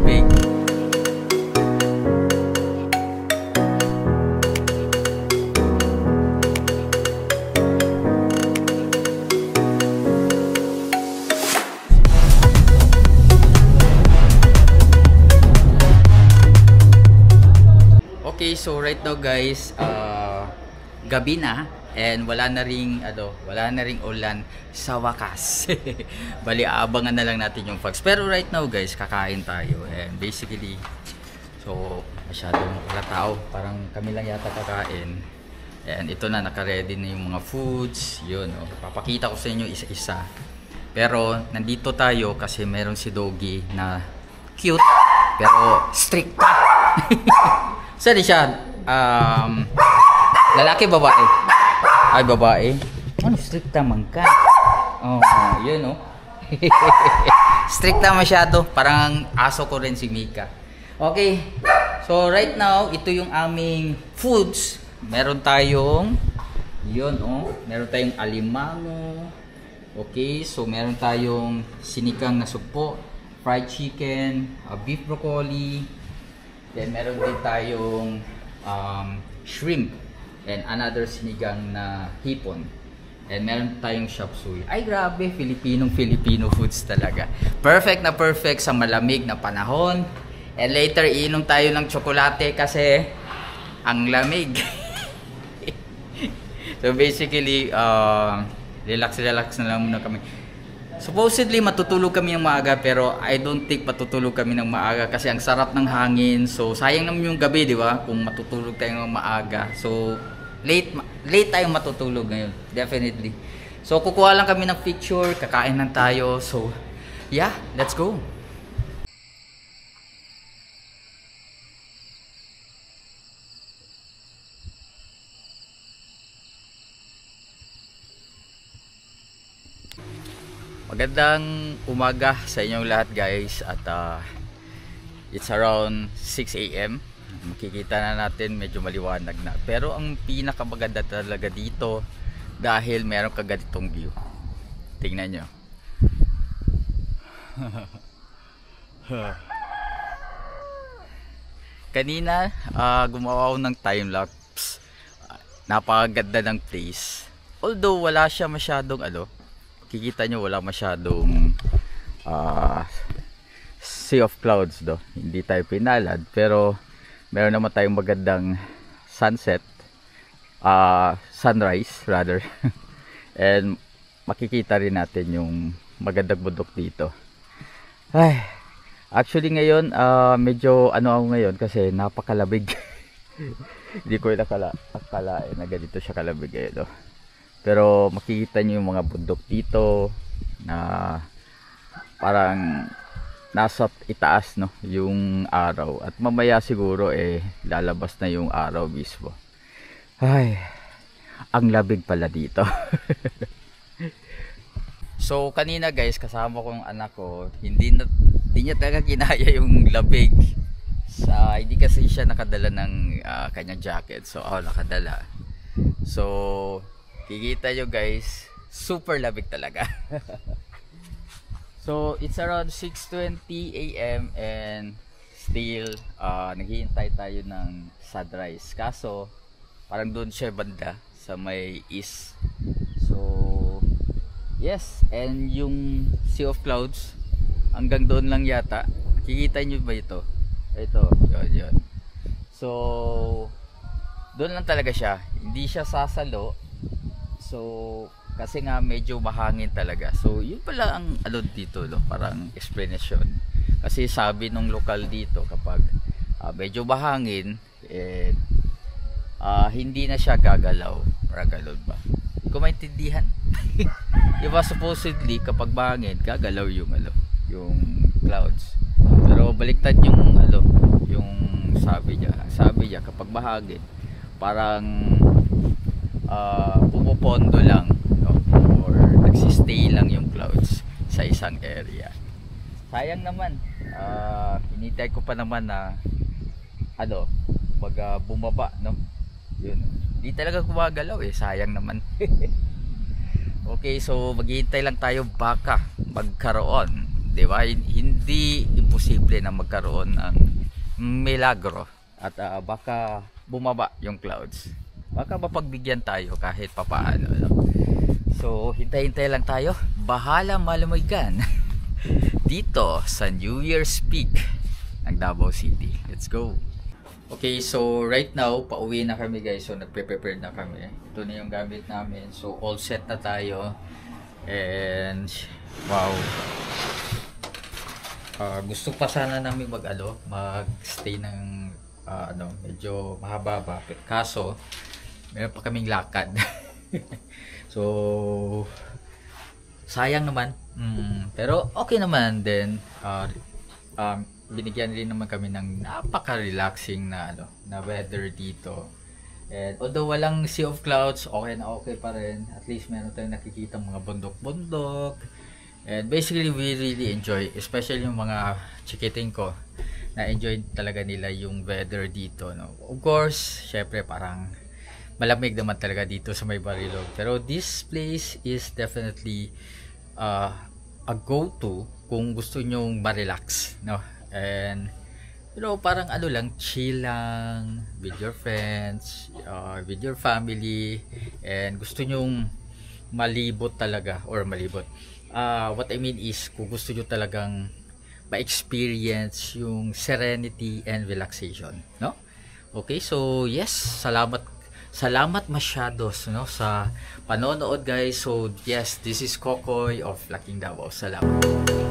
lamig. Okay, so right now guys, gabi na and wala na ring ulan sa wakas. Bali aabangan na lang natin yung fogs. Pero right now guys, kakain tayo and basically so masyadong wala tao, parang kami lang yata kakain. And ito na, naka-ready na yung mga foods. Yun, oh. Papakita ko sa inyo isa-isa. Pero nandito tayo kasi meron si Doggy na cute pero strict. Saan siya? Lalaki, babae? Ay, babae. Ano, strict naman ka? Oh, yun, oh. Strict na masyado. Parang aso ko rin si Mika. Okay. So, right now, ito yung aming foods. Meron tayong, yun, oh. Meron tayong alimango. Okay. So, meron tayong sinigang na sugpo, fried chicken, beef broccoli. Then meron din tayong shrimp and another sinigang na hipon. And meron tayong chop suey. Ay grabe, Filipino foods talaga. Perfect na perfect sa malamig na panahon. And later iinom tayo ng tsokolate kasi ang lamig. So basically, relax na lang muna kami. Supposedly matutulog kami ng maaga pero I don't think matutulog kami ng maaga kasi ang sarap ng hangin. So sayang naman yung gabi, di ba? Kung matutulog tayo ng maaga. So late tayong matutulog ngayon, definitely. So kukuha lang kami ng picture, kakain lang tayo. So yeah, let's go. Magandang umaga sa inyong lahat guys at it's around 6 AM. Makikita na natin medyo maliwanag na. Pero ang pinakamaganda talaga dito dahil meron kaganitong view. Tingnan nyo. Kanina gumawa ako ng time-lapse. Napakaganda ng place. Although wala siya masyadong kikita nyo wala masyadong sea of clouds do. Hindi tayo pinalad pero meron naman tayong magandang sunset, sunrise rather. And makikita rin natin yung magandang bundok dito. Ay, actually ngayon medyo ako ngayon kasi napakalabig. Hindi ko akalain na ganito siya kalabig ngayon. Pero makikita nyo yung mga bundok dito na parang nasa itaas no yung araw at mamaya siguro lalabas na yung araw mismo. Ay, ang labig pala dito. So kanina guys, kasama ko yung anak ko, hindi niya talaga kinaya yung labig. Hindi kasi siya nakadala ng kanyang jacket. So ako nakadala. So kikita nyo guys, super labig talaga. So it's around 6:20 AM and still naghihintay tayo ng sunrise. Kaso parang doon siya banda sa may east. So yes, and yung sea of clouds hanggang doon lang yata. Kikita nyo ba ito? Ito, yun. So doon lang talaga siya. Hindi siya sasalo. So kasi nga medyo mahangin talaga. So yun pala ang dito parang explanation. Kasi sabi nung lokal dito kapag medyo mahangin hindi na siya gagalaw. Para ba? Hindi ko maintindihan. Diba supposedly kapag mahangin gagalaw yung clouds. Pero baliktad yung sabi niya kapag mahangin parang pumupondo lang or nagsistay lang yung clouds sa isang area. Sayang naman, hinintay ko pa naman na bumaba yun, hindi talaga gumagalaw sayang naman. Okay, so maghihintay lang tayo baka magkaroon, di ba? Hindi hindi imposible na magkaroon ng milagro at baka bumaba yung clouds. Baka mapagbigyan tayo kahit papaano, no? So hintay-hintay lang tayo, bahala malumigan dito sa New Year's Peak ng Davao City. Let's go. Okay, so right now pauwi na kami guys. So nagpe-prepare na kami. Ito na yung gamit namin. So all set na tayo. And wow, gusto pa sana namin mag-stay ng medyo mahaba pa. Kaso meron pa kaming lakad. So sayang naman. Pero okay naman din. Binigyan rin naman kami ng napaka-relaxing na weather dito. And although walang sea of clouds, okay na okay pa rin. At least meron tayong nakikita mga bundok-bundok. And basically we really enjoy, especially yung mga chikiting ko, na enjoy talaga nila yung weather dito, no? Of course, syempre parang malamig naman talaga dito sa may Barilog. Pero this place is definitely a go-to kung gusto nyong ma-relax, no? And parang lang, chill lang with your friends, with your family, and gusto nyong malibot talaga, or malibot. What I mean is, kung gusto nyo talagang ma-experience yung serenity and relaxation, no? Okay, so yes, salamat masyado, no, sa panonood guys. So yes, this is Kokoy of Laking Davao. Salamat.